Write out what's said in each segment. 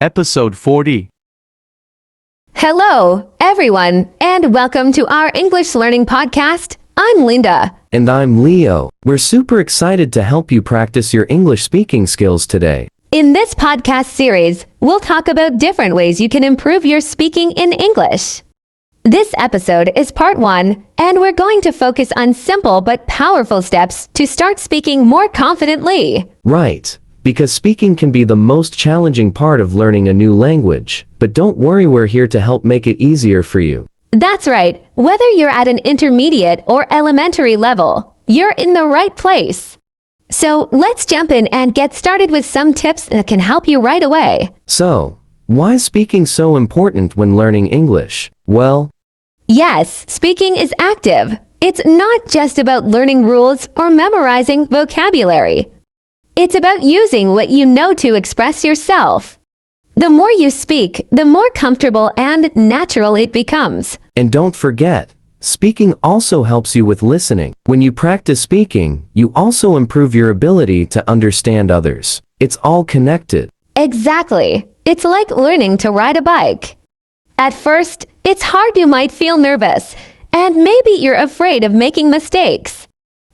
Episode 40. Hello, everyone, and welcome to our English Learning Podcast. I'm Linda. And I'm Leo. We're super excited to help you practice your English speaking skills today. In this podcast series, we'll talk about different ways you can improve your speaking in English. This episode is part 1, and we're going to focus on simple but powerful steps to start speaking more confidently. Right, because speaking can be the most challenging part of learning a new language. But don't worry, we're here to help make it easier for you. That's right. Whether you're at an intermediate or elementary level, you're in the right place. So let's jump in and get started with some tips that can help you right away. So, why is speaking so important when learning English? Well, Yes, speaking is active. It's not just about learning rules or memorizing vocabulary. It's about using what you know to express yourself. The more you speak, the more comfortable and natural it becomes. and don't forget, speaking also helps you with listening. When you practice speaking, you also improve your ability to understand others. It's all connected. Exactly. It's like learning to ride a bike. At first, it's hard, you might feel nervous, and maybe you're afraid of making mistakes.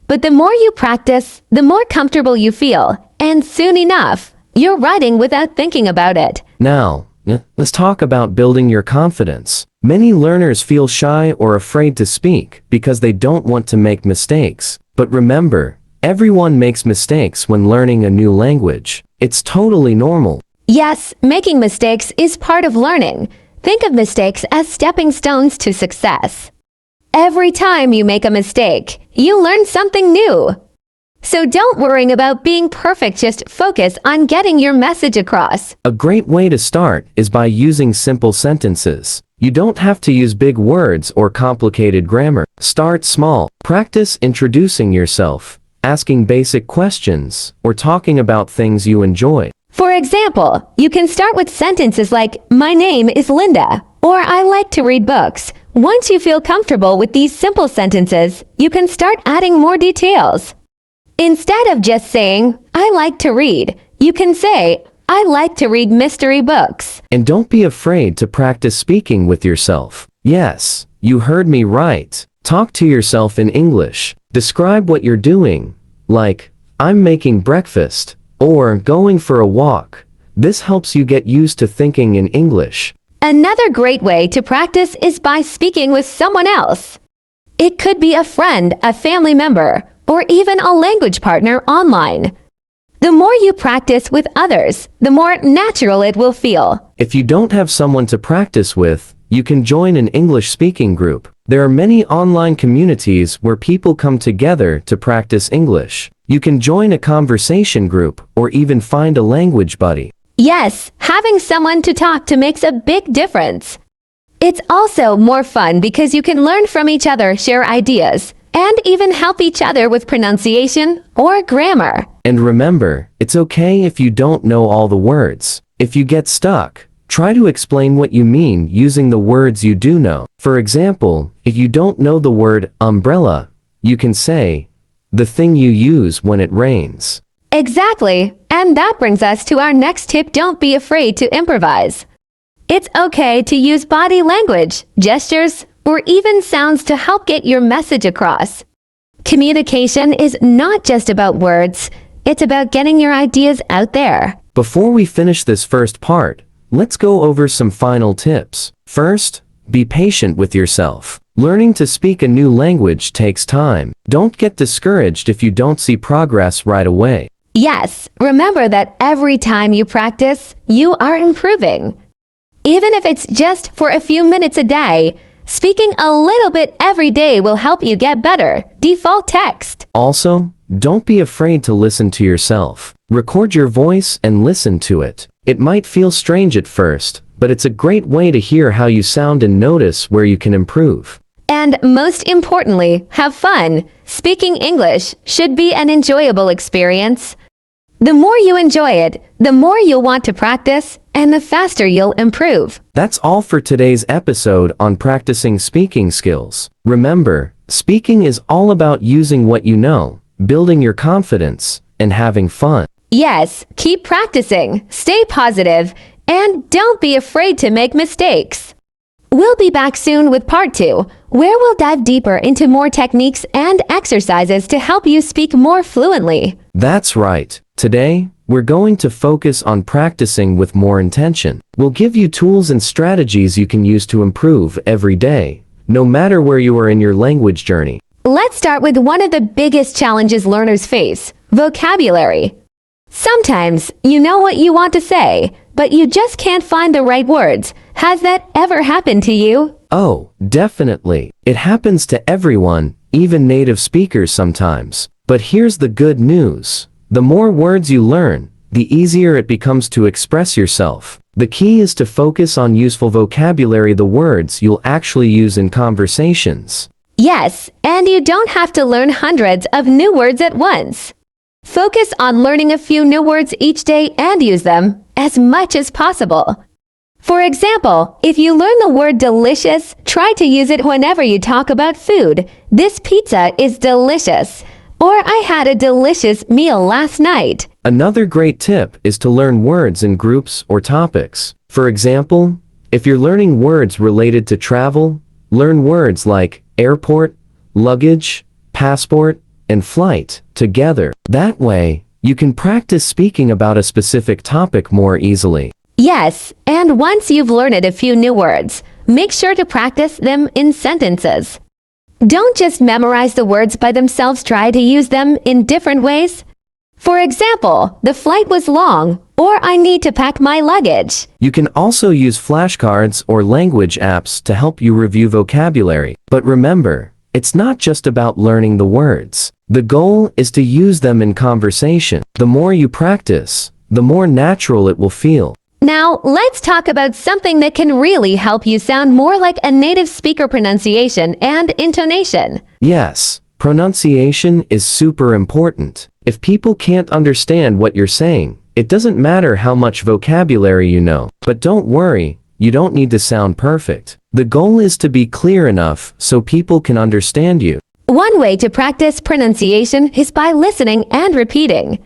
But the more you practice, the more comfortable you feel, and soon enough, you're riding without thinking about it. Now, let's talk about building your confidence. Many learners feel shy or afraid to speak because they don't want to make mistakes. But remember, everyone makes mistakes when learning a new language. It's totally normal. Yes, making mistakes is part of learning. Think of mistakes as stepping stones to success. Every time you make a mistake, you learn something new. So don't worry about being perfect, just focus on getting your message across. A great way to start is by using simple sentences. You don't have to use big words or complicated grammar. Start small. Practice introducing yourself, asking basic questions, or talking about things you enjoy. For example, you can start with sentences like, "My name is Linda," or "I like to read books." Once you feel comfortable with these simple sentences, you can start adding more details. Instead of just saying, "I like to read," you can say, "I like to read mystery books." And don't be afraid to practice speaking with yourself. Yes, you heard me right. Talk to yourself in English. Describe what you're doing, like, "I'm making breakfast," or "going for a walk." This helps you get used to thinking in English. Another great way to practice is by speaking with someone else. It could be a friend, a family member, or even a language partner online. The more you practice with others, the more natural it will feel. If you don't have someone to practice with, you can join an English speaking group. There are many online communities where people come together to practice English. You can join a conversation group or even find a language buddy. Yes, having someone to talk to makes a big difference. It's also more fun because you can learn from each other, share ideas, and even help each other with pronunciation or grammar. And remember, it's okay if you don't know all the words. If you get stuck, try to explain what you mean using the words you do know. For example, if you don't know the word umbrella, you can say, "the thing you use when it rains." Exactly, and that brings us to our next tip: don't be afraid to improvise. It's okay to use body language, gestures, or even sounds to help get your message across. Communication is not just about words, it's about getting your ideas out there. Before we finish this first part, let's go over some final tips. First, be patient with yourself. Learning to speak a new language takes time. Don't get discouraged if you don't see progress right away. Yes, remember that every time you practice, you are improving. Even if it's just for a few minutes a day, speaking a little bit every day will help you get better. Default text. Also, don't be afraid to listen to yourself. Record your voice and listen to it. It might feel strange at first, but it's a great way to hear how you sound and notice where you can improve. And most importantly, have fun. Speaking English should be an enjoyable experience. The more you enjoy it, the more you'll want to practice, and the faster you'll improve. That's all for today's episode on practicing speaking skills. Remember, speaking is all about using what you know, building your confidence, and having fun. Yes, keep practicing, stay positive, And don't be afraid to make mistakes. We'll be back soon with part 2, where we'll dive deeper into more techniques and exercises to help you speak more fluently. That's right. Today, we're going to focus on practicing with more intention. We'll give you tools and strategies you can use to improve every day, no matter where you are in your language journey. Let's start with one of the biggest challenges learners face: vocabulary. Sometimes you know what you want to say, but you just can't find the right words. Has that ever happened to you? Oh, definitely. It happens to everyone, even native speakers sometimes. But here's the good news. The more words you learn, the easier it becomes to express yourself. The key is to focus on useful vocabulary, the words you'll actually use in conversations. Yes, and you don't have to learn hundreds of new words at once. Focus on learning a few new words each day and use them as much as possible. For example, if you learn the word delicious, try to use it whenever you talk about food. This pizza is delicious. Or I had a delicious meal last night. Another great tip is to learn words in groups or topics. For example, if you're learning words related to travel, learn words like airport, luggage, passport, and flight together. That way, you can practice speaking about a specific topic more easily. Yes, and once you've learned a few new words, make sure to practice them in sentences. Don't just memorize the words by themselves, try to use them in different ways. For example, the flight was long, or I need to pack my luggage. You can also use flashcards or language apps to help you review vocabulary. But remember, it's not just about learning the words. The goal is to use them in conversation. The more you practice, the more natural it will feel. Now, let's talk about something that can really help you sound more like a native speaker: pronunciation and intonation. Yes, pronunciation is super important. If people can't understand what you're saying, it doesn't matter how much vocabulary you know. But don't worry, you don't need to sound perfect. The goal is to be clear enough so people can understand you. One way to practice pronunciation is by listening and repeating.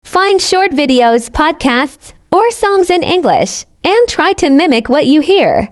Find short videos, podcasts, or songs in English, and try to mimic what you hear.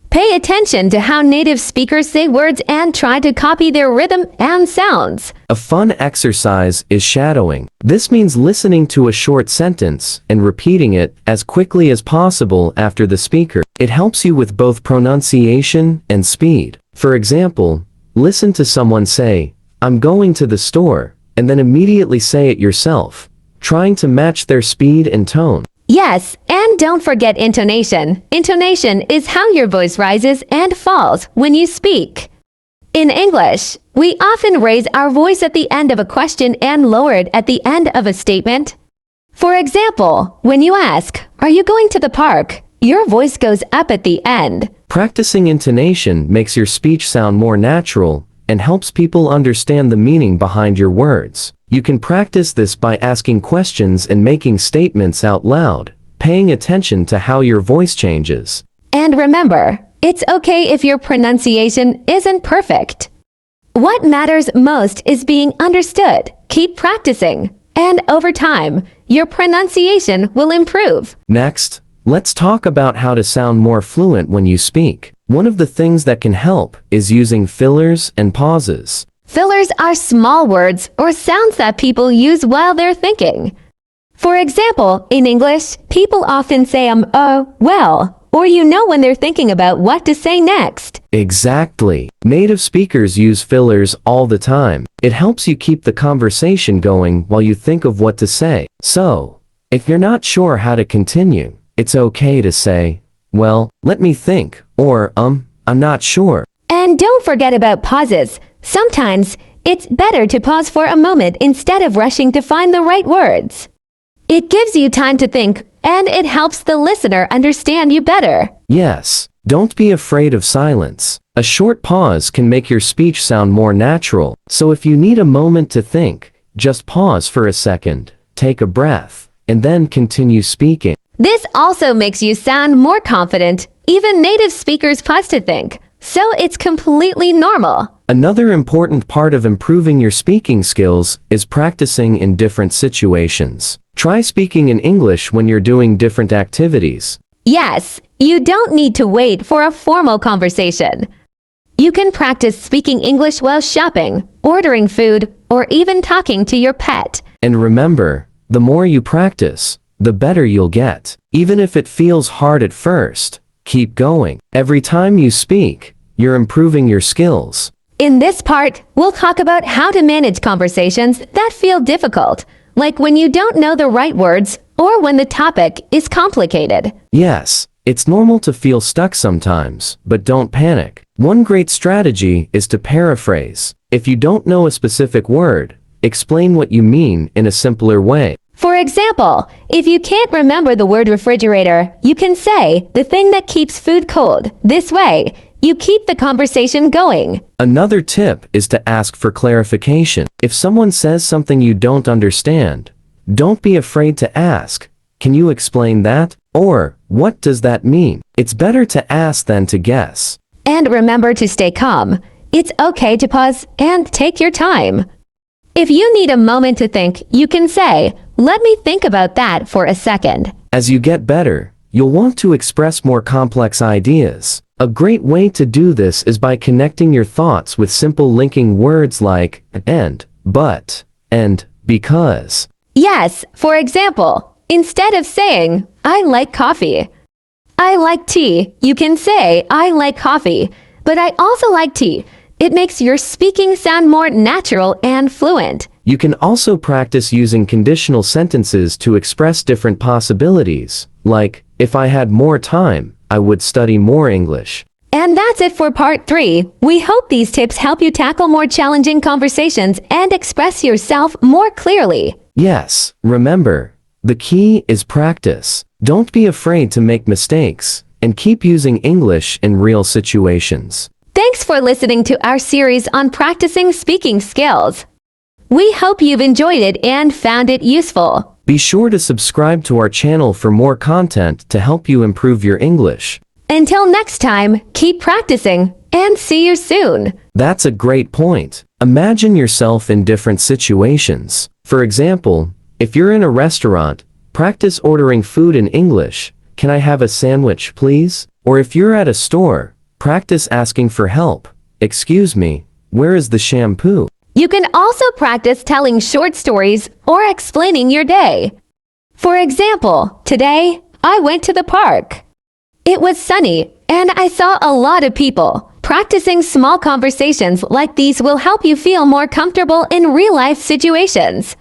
Pay attention to how native speakers say words and try to copy their rhythm and sounds. A fun exercise is shadowing. This means listening to a short sentence and repeating it as quickly as possible after the speaker. It helps you with both pronunciation and speed. For example, listen to someone say, "I'm going to the store," and then immediately say it yourself, trying to match their speed and tone. Yes, and don't forget intonation. Intonation is how your voice rises and falls when you speak. In English, we often raise our voice at the end of a question and lower it at the end of a statement. For example, when you ask, "Are you going to the park?" your voice goes up at the end. Practicing intonation makes your speech sound more natural and helps people understand the meaning behind your words. You can practice this by asking questions and making statements out loud, paying attention to how your voice changes. And remember, it's okay if your pronunciation isn't perfect. What matters most is being understood. Keep practicing, and over time, your pronunciation will improve. Next, let's talk about how to sound more fluent when you speak. One of the things that can help is using fillers and pauses. Fillers are small words or sounds that people use while they're thinking. For example, in English, people often say well, or you know when they're thinking about what to say next. Exactly. Native speakers use fillers all the time. It helps you keep the conversation going while you think of what to say. So, if you're not sure how to continue, it's okay to say, "Well, let me think," or "I'm not sure." And don't forget about pauses. Sometimes, it's better to pause for a moment instead of rushing to find the right words. It gives you time to think, and it helps the listener understand you better. Yes, don't be afraid of silence. A short pause can make your speech sound more natural. So if you need a moment to think, just pause for a second, take a breath, and then continue speaking. This also makes you sound more confident. Even native speakers pause to think, so it's completely normal. Another important part of improving your speaking skills is practicing in different situations. Try speaking in English when you're doing different activities. Yes, you don't need to wait for a formal conversation. You can practice speaking English while shopping, ordering food, or even talking to your pet. And remember, the more you practice, the better you'll get. Even if it feels hard at first, keep going. Every time you speak, you're improving your skills. In this part, we'll talk about how to manage conversations that feel difficult, like when you don't know the right words or when the topic is complicated. Yes, it's normal to feel stuck sometimes, but don't panic. One great strategy is to paraphrase. If you don't know a specific word, explain what you mean in a simpler way. For example, if you can't remember the word refrigerator, you can say the thing that keeps food cold. This way, you keep the conversation going. Another tip is to ask for clarification. If someone says something you don't understand, don't be afraid to ask, "Can you explain that?" Or, "What does that mean?" It's better to ask than to guess. And remember to stay calm. It's okay to pause and take your time. If you need a moment to think, you can say, "Let me think about that for a second." As you get better, you'll want to express more complex ideas. A great way to do this is by connecting your thoughts with simple linking words like and, but, and because. Yes, for example, instead of saying, "I like coffee," "I like tea," you can say, "I like coffee, but I also like tea." It makes your speaking sound more natural and fluent. You can also practice using conditional sentences to express different possibilities, like, "If I had more time, I would study more English." And that's it for part 3. We hope these tips help you tackle more challenging conversations and express yourself more clearly. Yes, remember, the key is practice. Don't be afraid to make mistakes, and keep using English in real situations. Thanks for listening to our series on practicing speaking skills. We hope you've enjoyed it and found it useful. Be sure to subscribe to our channel for more content to help you improve your English. Until next time, keep practicing and see you soon. That's a great point. Imagine yourself in different situations. For example, if you're in a restaurant, practice ordering food in English. "Can I have a sandwich, please?" Or if you're at a store, practice asking for help. "Excuse me, where is the shampoo?" You can also practice telling short stories or explaining your day. For example, today, I went to the park. It was sunny, and I saw a lot of people. Practicing small conversations like these will help you feel more comfortable in real-life situations.